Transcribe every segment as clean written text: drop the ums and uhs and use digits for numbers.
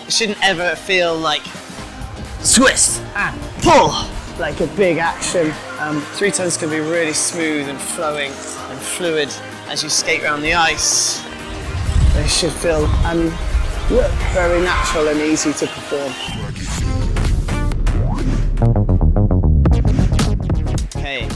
It shouldn't ever feel like twist and pull, like a big action. Three turns can be really smooth and flowing and fluid as you skate around the ice. They should feel and look very natural and easy to perform. Okay,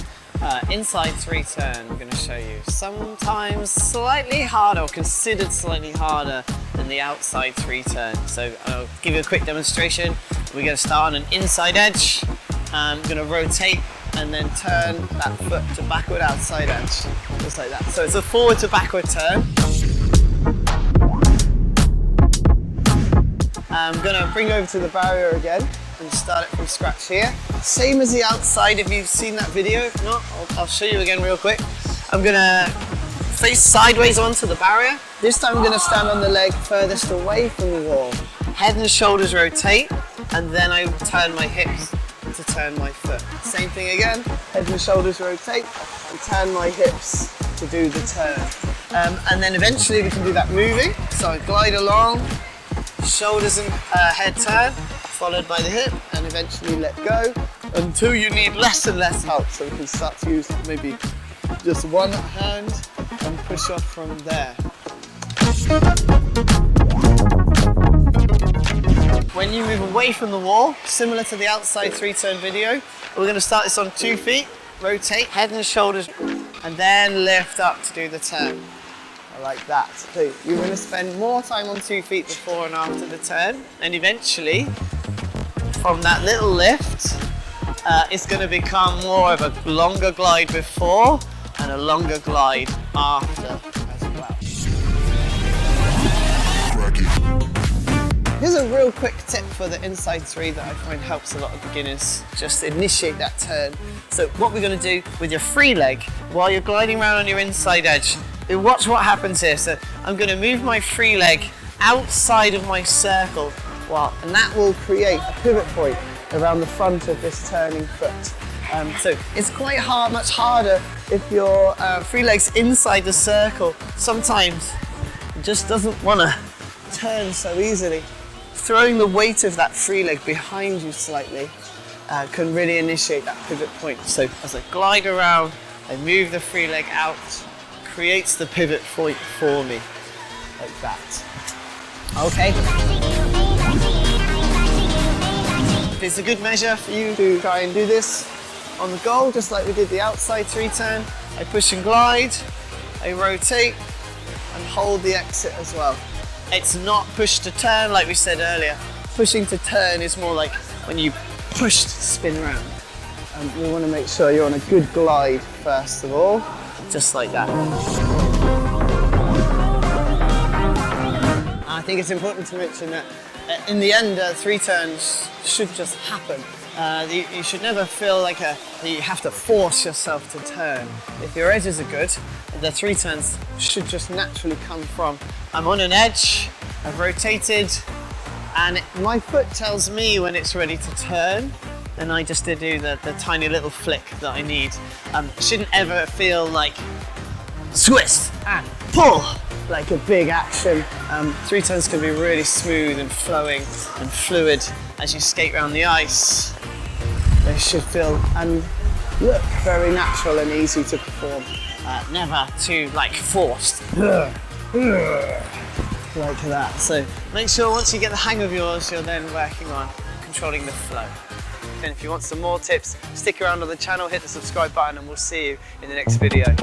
inside three turn, I'm going to show you. Sometimes slightly harder, or considered slightly harder than the outside three turn. So I'll give you a quick demonstration. We're going to start on an inside edge. I'm going to rotate and then turn that foot to backward outside edge, just like that. So it's a forward to backward turn. I'm going to bring over to the barrier again and start it from scratch here. Same as the outside if you've seen that video. If not, I'll show you again real quick. I'm going to face sideways onto the barrier. This time I'm going to stand on the leg furthest away from the wall. Head and shoulders rotate, and then I turn my hips to turn my foot. Same thing again, head and shoulders rotate, and turn my hips to do the turn. And then eventually we can do that moving. So I glide along, shoulders and head turn, followed by the hip, and eventually let go until you need less and less help. So we can start to use maybe just one hand and push off from there. When you move away from the wall, similar to the outside three turn video, we're going to start this on 2 feet, rotate, head and shoulders, and then lift up to do the turn. Like that. So you're going to spend more time on 2 feet before and after the turn, and eventually from that little lift it's going to become more of a longer glide before and a longer glide after as well. Here's a real quick tip for the inside three that I find helps a lot of beginners just initiate that turn. So what we're going to do with your free leg while you're gliding around on your inside edge, watch what happens here. So I'm going to move my free leg outside of my circle, and that will create a pivot point around the front of this turning foot. So it's quite hard, much harder if your free leg's inside the circle. Sometimes it just doesn't want to turn so easily. Throwing the weight of that free leg behind you slightly can really initiate that pivot point. So as I glide around, I move the free leg out, creates the pivot point for me, like that. Okay. It's a good measure for you to try and do this on the goal, just like we did the outside three turn. I push and glide, I rotate, and hold the exit as well. It's not push to turn like we said earlier. Pushing to turn is more like when you push to spin around. We want to make sure you're on a good glide first of all, just like that. I think it's important to mention that in the end, three turns should just happen. You should never feel like that you have to force yourself to turn. If your edges are good, the three turns should just naturally come from, I'm on an edge, I've rotated, and my foot tells me when it's ready to turn, and I just do the tiny little flick that I need. It shouldn't ever feel like twist and pull, like a big action. Three turns can be really smooth and flowing and fluid as you skate around the ice. They should feel and look very natural and easy to perform. Never too forced. Like that. So make sure once you get the hang of yours, you're then working on controlling the flow. And if you want some more tips, stick around on the channel, hit the subscribe button, and we'll see you in the next video.